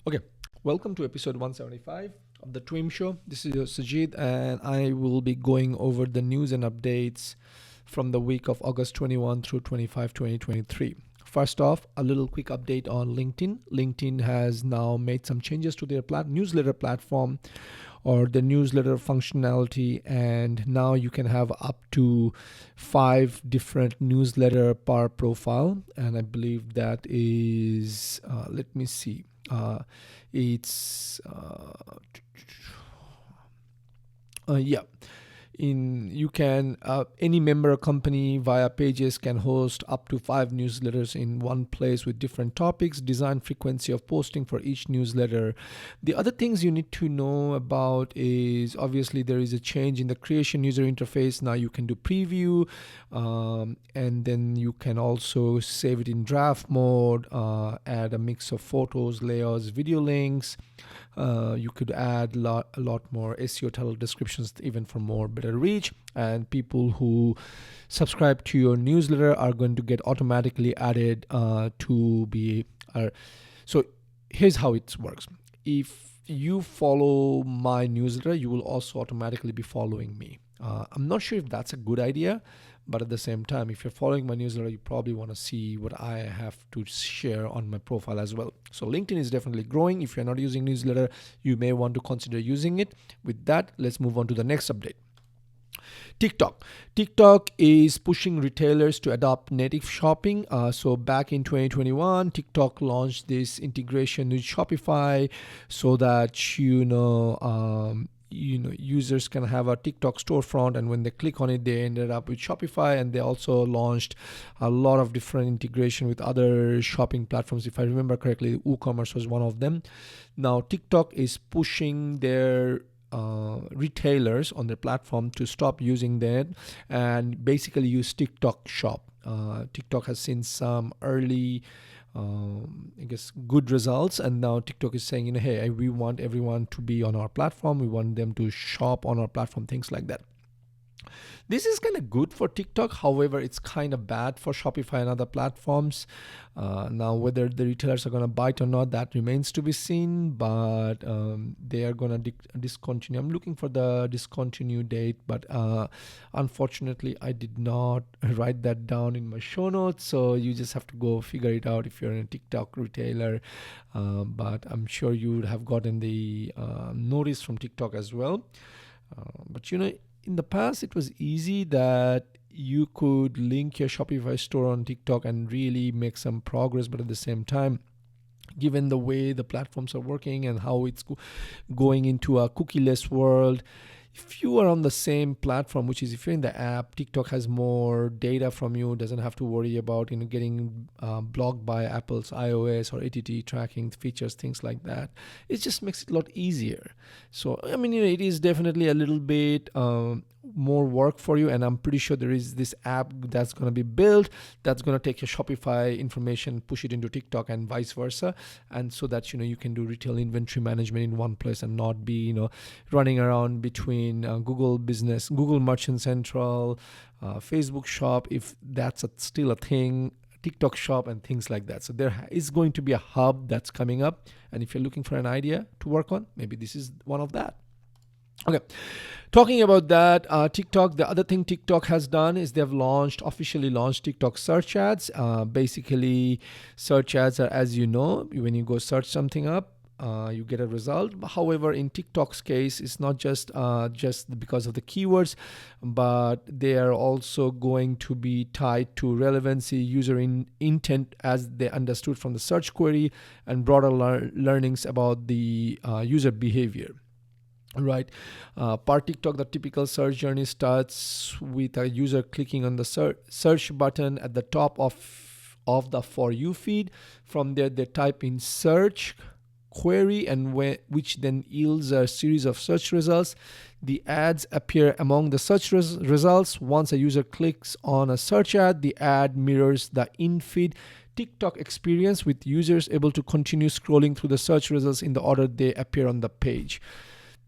Okay, welcome to episode 175 of the Twim Show. This is your Sajid, and I will be going over the news and updates from the week of August 21 through 25, 2023. First off, a little quick update on LinkedIn. LinkedIn has now made some changes to their newsletter platform or the newsletter functionality, and now you can have up to 5 different newsletter per profile. And I believe that is, let me see. It's yeah, you can any member company via pages can host up to 5 newsletters in one place with different topics, design frequency of posting for each newsletter. The other things you need to know about is obviously there is a change in the creation user interface. Now you can do preview, and then you can also save it in draft mode, add a mix of photos, layouts, video links. You could add a lot more SEO title descriptions, even for more better reach, and people who subscribe to your newsletter are going to get automatically added to be so here's how it works. If you follow my newsletter, you will also automatically be following me. I'm not sure if that's a good idea, but at the same time, if you're following my newsletter, you probably want to see what I have to share on my profile as well. So LinkedIn is definitely growing. If you're not using newsletter, you may want to consider using it. With that, let's move on to the next update. TikTok is pushing retailers to adopt native shopping. So back in 2021, TikTok launched this integration with Shopify so that users can have a TikTok storefront, and when they click on it, they ended up with Shopify. And they also launched a lot of different integration with other shopping platforms. If I remember correctly, WooCommerce was one of them. Now TikTok is pushing their retailers on their platform to stop using that and basically use TikTok Shop. TikTok has seen some early good results, and now TikTok is saying, hey, we want everyone to be on our platform, we want them to shop on our platform, things like that. This is kind of good for TikTok. However, it's kind of bad for Shopify and other platforms. Now, whether the retailers are going to bite or not, that remains to be seen. But they are going to discontinue. I'm looking for the discontinue date, but unfortunately, I did not write that down in my show notes. So you just have to go figure it out if you're a TikTok retailer. But I'm sure you would have gotten the notice from TikTok as well. But in the past, it was easy that you could link your Shopify store on TikTok and really make some progress. But at the same time, given the way the platforms are working and how it's going into a cookieless world, if you are on the same platform, which is if you're in the app, TikTok has more data from you, doesn't have to worry about getting blocked by Apple's iOS or ATT tracking features, things like that. It just makes it a lot easier. So it is definitely a little bit more work for you, and I'm pretty sure there is this app that's going to be built that's going to take your Shopify information, push it into TikTok, and vice versa, and so that you can do retail inventory management in one place and not be running around between Google Business, Google Merchant Central, Facebook Shop, if that's still a thing, TikTok Shop, and things like that. So there is going to be a hub that's coming up, and if you're looking for an idea to work on, maybe this is one of that. Okay, talking about that, TikTok, the other thing TikTok has done is they've officially launched TikTok search ads. Basically, search ads are, as you know, when you go search something up, you get a result. However, in TikTok's case, it's not just because of the keywords, but they are also going to be tied to relevancy, user intent as they understood from the search query, and broader learnings about the user behavior. Right. Per TikTok, the typical search journey starts with a user clicking on the search button at the top of the For You feed. From there, they type in search query, and which then yields a series of search results. The ads appear among the search results. Once a user clicks on a search ad, the ad mirrors the in-feed TikTok experience, with users able to continue scrolling through the search results in the order they appear on the page.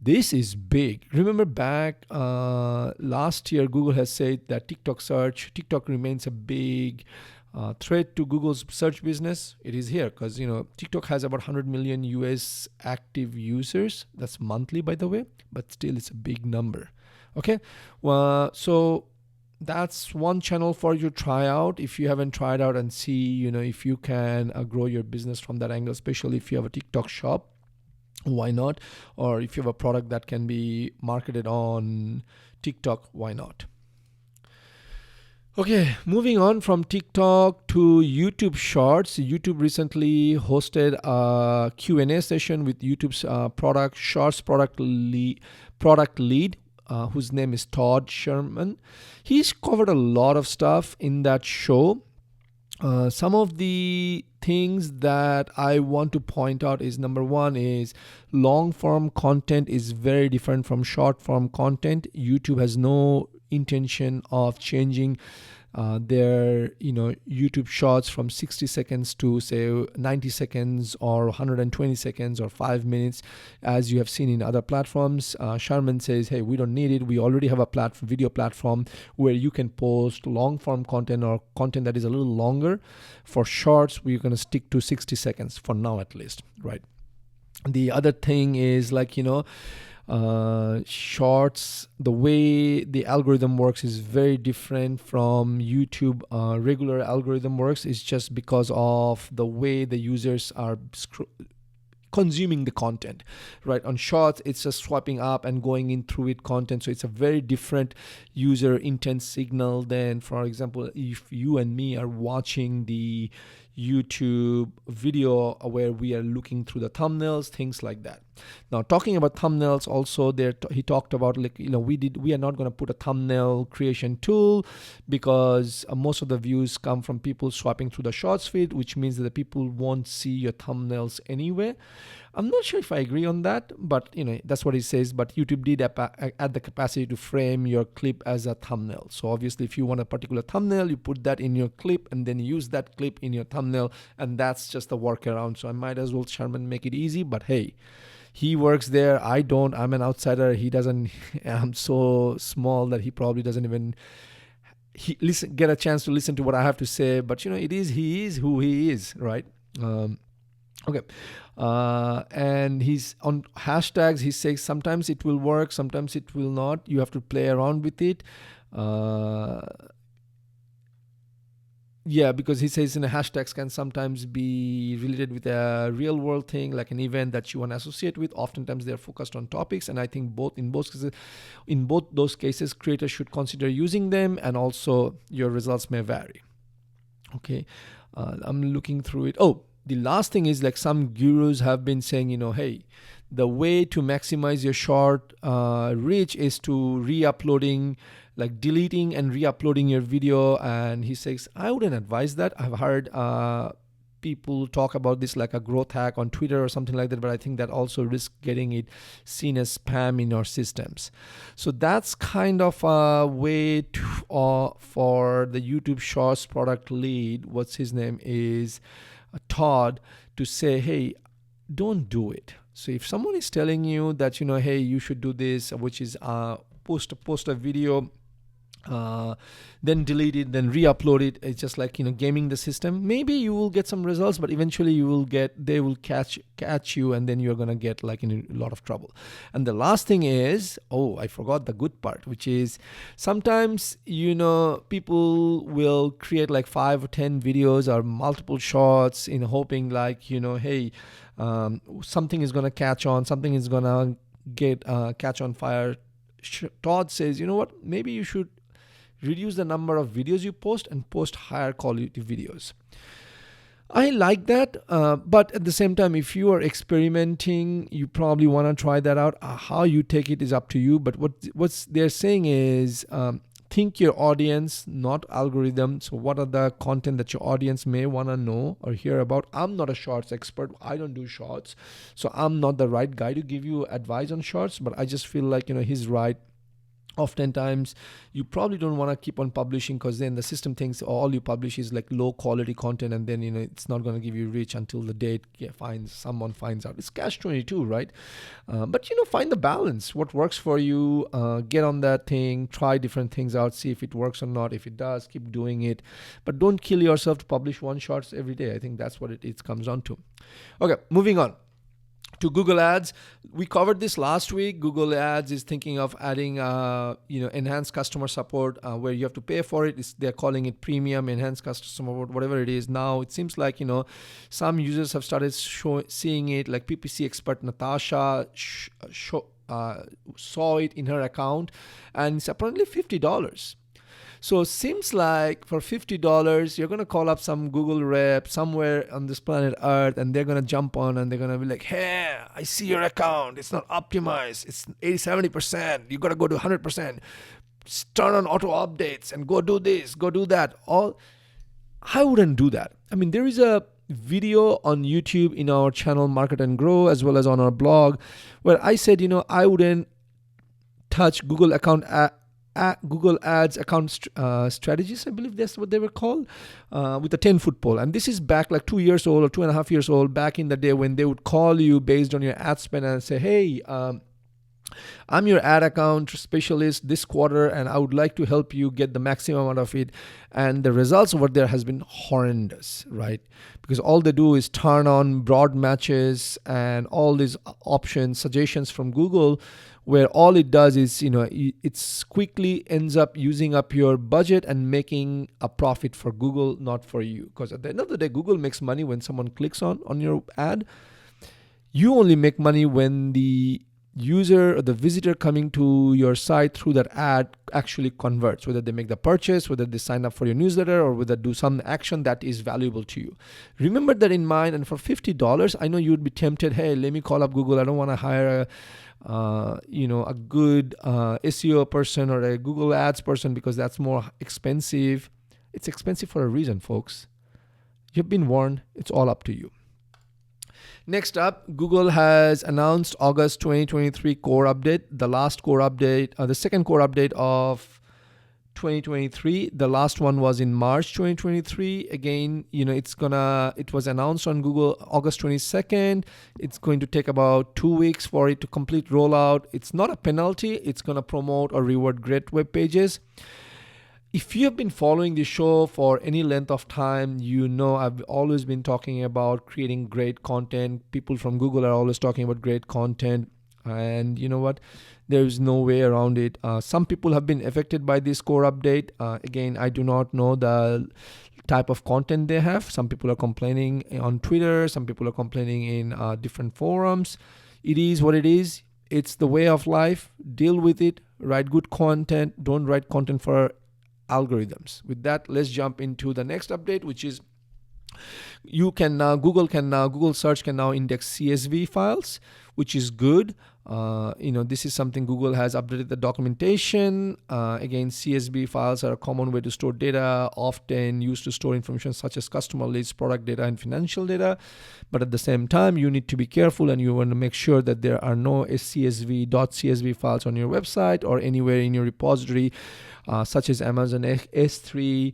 This is big. Remember back last year, Google has said that TikTok remains a big threat to Google's search business, it is here because TikTok has about 100 million US active users. That's monthly, by the way, but still it's a big number. Okay, well, so that's one channel for you to try out if you haven't tried out, and see if you can grow your business from that angle, especially if you have a TikTok shop. Why not? Or if you have a product that can be marketed on TikTok, why not? Okay, moving on from TikTok to YouTube Shorts. YouTube recently hosted a Q&A session with YouTube's product lead, whose name is Todd Sherman. He's covered a lot of stuff in that show. Some of the things that I want to point out is, number one is long form content is very different from short form content. YouTube has no intention of changing their YouTube shorts from 60 seconds to say 90 seconds or 120 seconds or 5 minutes, as you have seen in other platforms. Sharman says, hey, we don't need it. We already have a video platform where you can post long form content or content that is a little longer. For shorts, we're going to stick to 60 seconds for now, at least, right? The other thing is shorts, the way the algorithm works is very different from YouTube regular algorithm works. It's just because of the way the users are consuming the content, right? On shorts, it's just swiping up and going in through it content. So it's a very different user intent signal than, for example, if you and me are watching the YouTube video where we are looking through the thumbnails, things like that. Now, talking about thumbnails, also there he talked about we are not going to put a thumbnail creation tool because most of the views come from people swiping through the shorts feed, which means that the people won't see your thumbnails anyway. I'm not sure if I agree on that, but that's what he says. But YouTube did add the capacity to frame your clip as a thumbnail. So obviously, if you want a particular thumbnail, you put that in your clip and then use that clip in your thumbnail, and that's just a workaround. So I might as well, Sharman, make it easy. But hey, he works there. I don't. I'm an outsider. He doesn't. I'm so small that he probably doesn't even get a chance to listen to what I have to say. But he is who he is, right? Okay. And he's on hashtags. He says sometimes it will work, sometimes it will not. You have to play around with it. Because he says hashtags can sometimes be related with a real world thing, like an event that you want to associate with. Oftentimes they're focused on topics, and I think in both those cases, creators should consider using them, and also your results may vary. Okay, I'm looking through it. The last thing is, some gurus have been saying, hey, the way to maximize your short reach is to deleting and re-uploading your video. And he says, I wouldn't advise that. I've heard people talk about this like a growth hack on Twitter or something like that, but I think that also risks getting it seen as spam in your systems. So that's kind of a way for the YouTube Shorts product lead, what's his name is, Todd, to say, hey, don't do it. So if someone is telling you that, hey, you should do this, which is post a video, then delete it, then re-upload it, it's just like gaming the system. Maybe you will get some results, but eventually they will catch you, and then you're gonna get in a lot of trouble. And the last thing is, I forgot the good part, which is sometimes people will create 5 or 10 videos or multiple shorts in hoping hey, something is gonna catch on, something is gonna get catch on fire. Todd says, what, maybe you should reduce the number of videos you post and post higher quality videos. I like that, but at the same time, if you are experimenting, you probably want to try that out. How you take it is up to you, but what they're saying is think your audience, not algorithm. So what are the content that your audience may want to know or hear about? I'm not a shorts expert. I don't do shorts, so I'm not the right guy to give you advice on shorts, but I just feel like he's right. Oftentimes you probably don't want to keep on publishing, because then the system thinks all you publish is like low quality content, and then it's not going to give you reach until the date someone finds out. It's catch 22, right? But find the balance, what works for you. Get on that thing, try different things out, see if it works or not. If it does, keep doing it, but don't kill yourself to publish one shots every day. I think that's what it comes down to. Okay, moving on to Google Ads. We covered this last week. Google Ads is thinking of adding, enhanced customer support, where you have to pay for it. They're calling it premium, enhanced customer support, whatever it is. Now it seems like some users have started seeing it. Like PPC expert Natasha saw it in her account, and it's apparently $50. So it seems like for $50, you're going to call up some Google rep somewhere on this planet Earth, and they're going to jump on and they're going to be like, hey, I see your account. It's not optimized. It's 80-70%. You got to go to 100%. Turn on auto updates and go do this, go do that. I wouldn't do that. I mean, there is a video on YouTube in our channel, Market and Grow, as well as on our blog, where I said, I wouldn't touch Google Ads account strategies, I believe that's what they were called, with a 10-foot pole. And this is back like 2 years old or 2.5 years old, back in the day when they would call you based on your ad spend and say, hey, I'm your ad account specialist this quarter, and I would like to help you get the maximum out of it. And the results over there has been horrendous, right? Because all they do is turn on broad matches and all these options, suggestions from Google, where all it does is, it's quickly ends up using up your budget and making a profit for Google, not for you. Because at the end of the day, Google makes money when someone clicks on your ad. You only make money when the user or the visitor coming to your site through that ad actually converts, whether they make the purchase, whether they sign up for your newsletter, or whether do some action that is valuable to you. Remember that in mind. And for $50, I know you would be tempted, hey, let me call up Google. I don't want to hire a good SEO person or a Google Ads person, because that's more expensive. It's expensive for a reason, folks. You've been warned. It's all up to you. Next up, Google has announced August 2023 core update, the second core update of 2023. The last one was in March 2023. Again, it was announced on Google August 22nd. It's going to take about 2 weeks for it to complete rollout. It's not a penalty. It's going to promote or reward great web pages. If you have been following the show for any length of time, I've always been talking about creating great content. People from Google are always talking about great content. And you know what? There's no way around it. Some people have been affected by this core update. Again, I do not know the type of content they have. Some people are complaining on Twitter. Some people are complaining in different forums. It is what it is. It's the way of life. Deal with it. Write good content. Don't write content for algorithms. With that, let's jump into the next update, which is Google search can now index CSV files, which is good. This is something Google has updated the documentation. Again, CSV files are a common way to store data, often used to store information such as customer lists, product data, and financial data. But at the same time, you need to be careful, and you want to make sure that there are no .csv files on your website or anywhere in your repository, such as Amazon S3,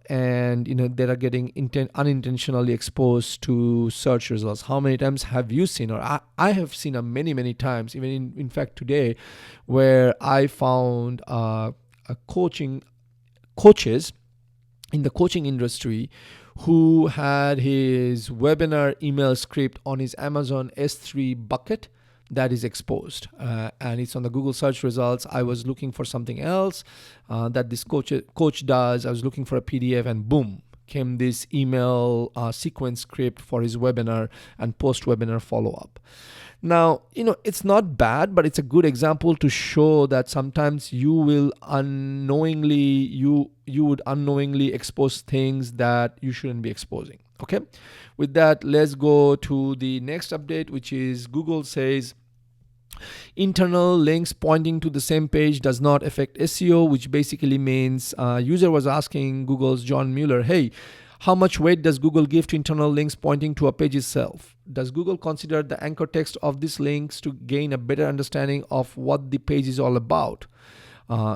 and that are getting unintentionally exposed to search results. How many times have you seen, or I have seen many times, even in fact today, where I found coaches in the coaching industry who had his webinar email script on his Amazon S3 bucket that is exposed, and it's on the Google search results. I was looking for something else that this coach does. I was looking for a PDF, and boom, came this email sequence script for his webinar and post-webinar follow-up. Now, it's not bad, but it's a good example to show that sometimes you will unknowingly expose things that you shouldn't be exposing. Okay, with that, let's go to the next update, which is Google says internal links pointing to the same page does not affect SEO, which basically means user was asking Google's John Mueller, hey, how much weight does Google give to internal links pointing to a page itself? Does Google consider the anchor text of these links to gain a better understanding of what the page is all about?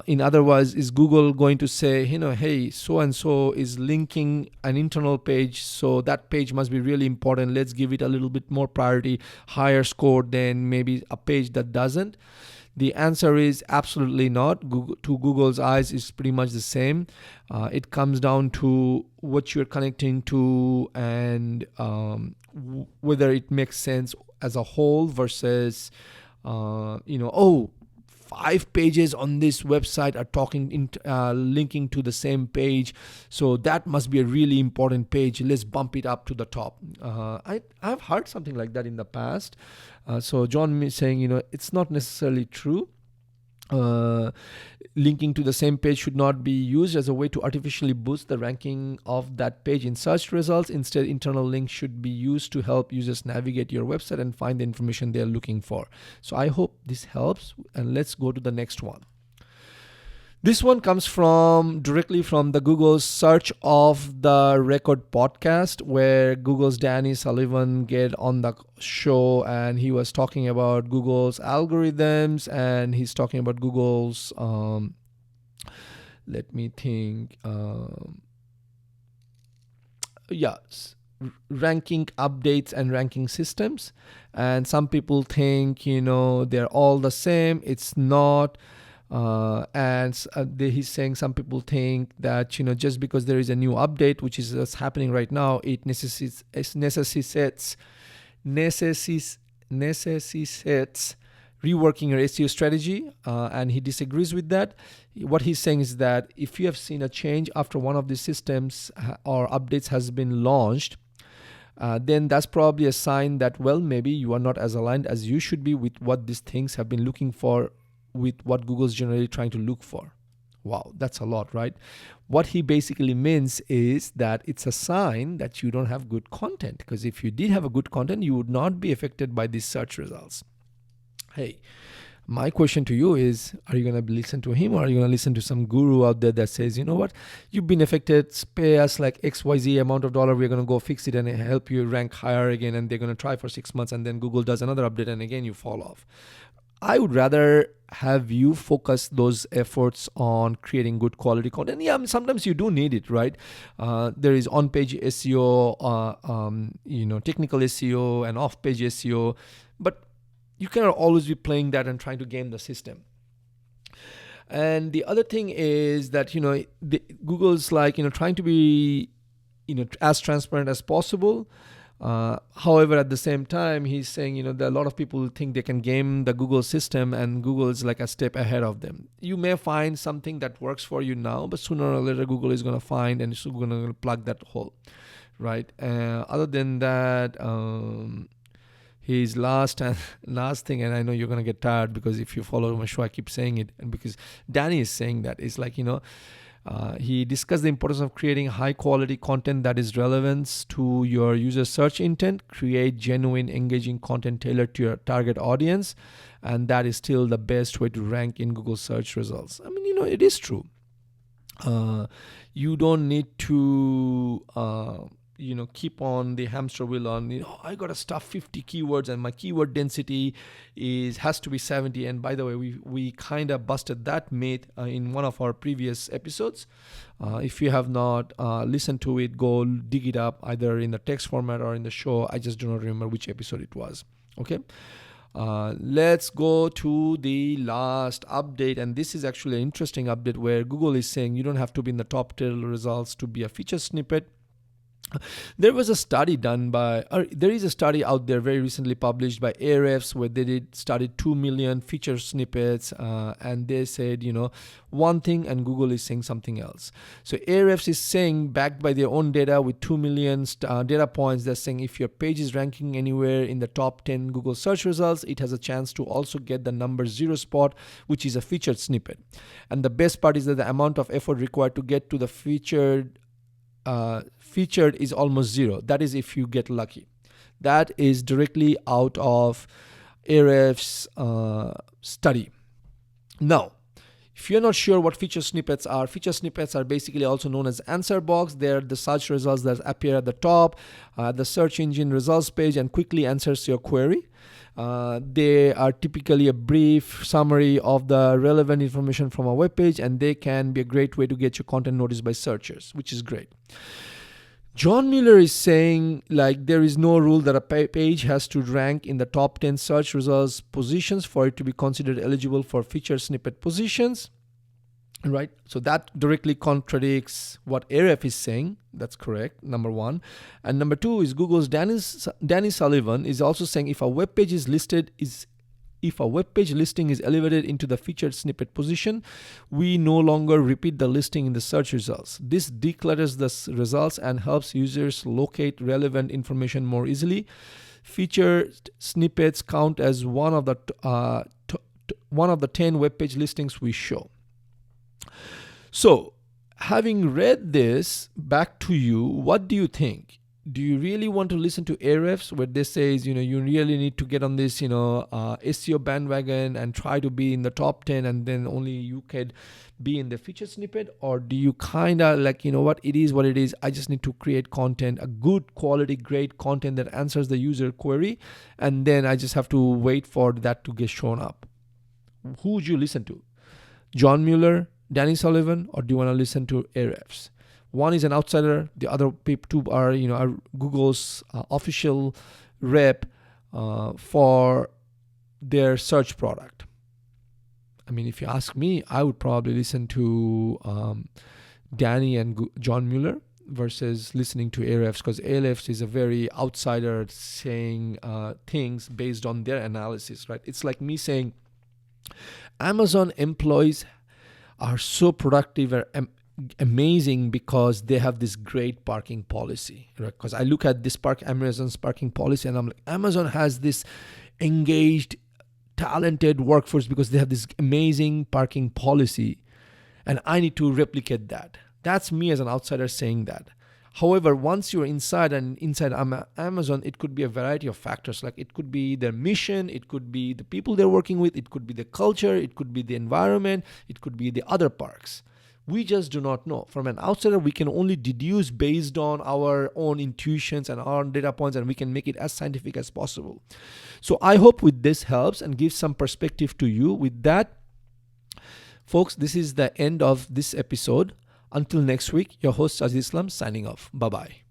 In other words, is Google going to say, hey, so and so is linking an internal page, so that page must be really important. Let's give it a little bit more priority, higher score than maybe a page that doesn't. The answer is absolutely not. To Google's eyes, is pretty much the same. It comes down to what you're connecting to and whether it makes sense as a whole versus, 5 pages on this website are linking to the same page, so that must be a really important page. Let's bump it up to the top. I've heard something like that in the past. So John is saying, it's not necessarily true. Linking to the same page should not be used as a way to artificially boost the ranking of that page in search results. Instead, internal links should be used to help users navigate your website and find the information they're looking for. So I hope this helps, and let's go to the next one. This one comes directly from the Google's Search of the Record podcast, where Google's Danny Sullivan get on the show, and he was talking about Google's algorithms, and he's talking about Google's, ranking updates and ranking systems. And some people think, they're all the same. It's not. He's saying some people think that just because there is a new update, which is what's happening right now, it necessitates reworking your SEO strategy, and he disagrees with that. What he's saying is that if you have seen a change after one of these systems or updates has been launched, then that's probably a sign that, well, maybe you are not as aligned as you should be with what these things have been looking for, with what Google's generally trying to look for. Wow, that's a lot, right? What he basically means is that it's a sign that you don't have good content, because if you did have a good content, you would not be affected by these search results. Hey, my question to you is, are you going to listen to him, or are you going to listen to some guru out there that says, you know what, you've been affected, pay us like XYZ amount of dollar, we're going to go fix it and help you rank higher again, and they're going to try for 6 months, and then Google does another update and again you fall off. I would rather have you focus those efforts on creating good quality content. Yeah, sometimes you do need it, right? There is on-page SEO, technical SEO and off-page SEO, but you cannot always be playing that and trying to game the system. And the other thing is that, Google's like, trying to be, as transparent as possible. However, at the same time, he's saying, there are a lot of people who think they can game the Google system, and Google is like a step ahead of them. You may find something that works for you now, but sooner or later, Google is going to find and it's going to plug that hole, right? Other than that, his last thing, and I know you're going to get tired because if you follow my show, I keep saying it, and because Danny is saying that, it's like, he discussed the importance of creating high quality content that is relevant to your user search intent, create genuine engaging content tailored to your target audience, and that is still the best way to rank in Google search results. I mean, it is true. You don't need to keep on the hamster wheel on, I got to stuff 50 keywords and my keyword density has to be 70. And by the way, we kind of busted that myth in one of our previous episodes. If you have not listened to it, go dig it up either in the text format or in the show. I just do not remember which episode it was. Okay. Let's go to the last update, and this is actually an interesting update where Google is saying you don't have to be in the top 10 results to be a featured snippet. There was a study there is a study out there very recently published by Ahrefs where they studied 2 million feature snippets, and they said, one thing and Google is saying something else. So Ahrefs is saying, backed by their own data with 2 million data points, they're saying if your page is ranking anywhere in the top 10 Google search results, it has a chance to also get the number 0 spot, which is a featured snippet. And the best part is that the amount of effort required to get to the featured is almost 0. That is if you get lucky. That is directly out of Ahrefs' study. Now, If you're not sure what feature snippets are basically also known as answer box. They're the search results that appear at the top, the search engine results page, and quickly answers your query. They are typically a brief summary of the relevant information from a web page, and they can be a great way to get your content noticed by searchers, which is great. John Mueller is saying like there is no rule that a page has to rank in the top 10 search results positions for it to be considered eligible for featured snippet positions. Right, so that directly contradicts what Ahrefs is saying. That's correct, number one. And number two is Google's Danny Sullivan is also saying if a web page listing is elevated into the featured snippet position, we no longer repeat the listing in the search results. This declutters the results and helps users locate relevant information more easily. Featured snippets count as one of the 10 web page listings we show. So, having read this, back to you, what do you think? Do you really want to listen to Ahrefs where they says, you really need to get on this, SEO bandwagon and try to be in the top 10 and then only you could be in the featured snippet? Or do you kind of like, it is what it is. I just need to create content, a good quality, great content that answers the user query. And then I just have to wait for that to get shown up. Who would you listen to? John Mueller, Danny Sullivan, or do you want to listen to Ahrefs? One is an outsider. The other two are, are Google's official rep for their search product. I mean, if you ask me, I would probably listen to Danny and John Mueller versus listening to Ahrefs, because Ahrefs is a very outsider saying things based on their analysis, right? It's like me saying Amazon employees are so productive and amazing because they have this great parking policy, right? Because I look at this Amazon's parking policy and I'm like, Amazon has this engaged, talented workforce because they have this amazing parking policy and I need to replicate that. That's me as an outsider saying that. However, once you're inside Amazon, it could be a variety of factors. Like it could be their mission, it could be the people they're working with, it could be the culture, it could be the environment, it could be the other perks. We just do not know. From an outsider, we can only deduce based on our own intuitions and our data points, and we can make it as scientific as possible. So I hope with this helps and gives some perspective to you. With that, folks, this is the end of this episode. Until next week, your host Sajid Islam signing off. Bye-bye.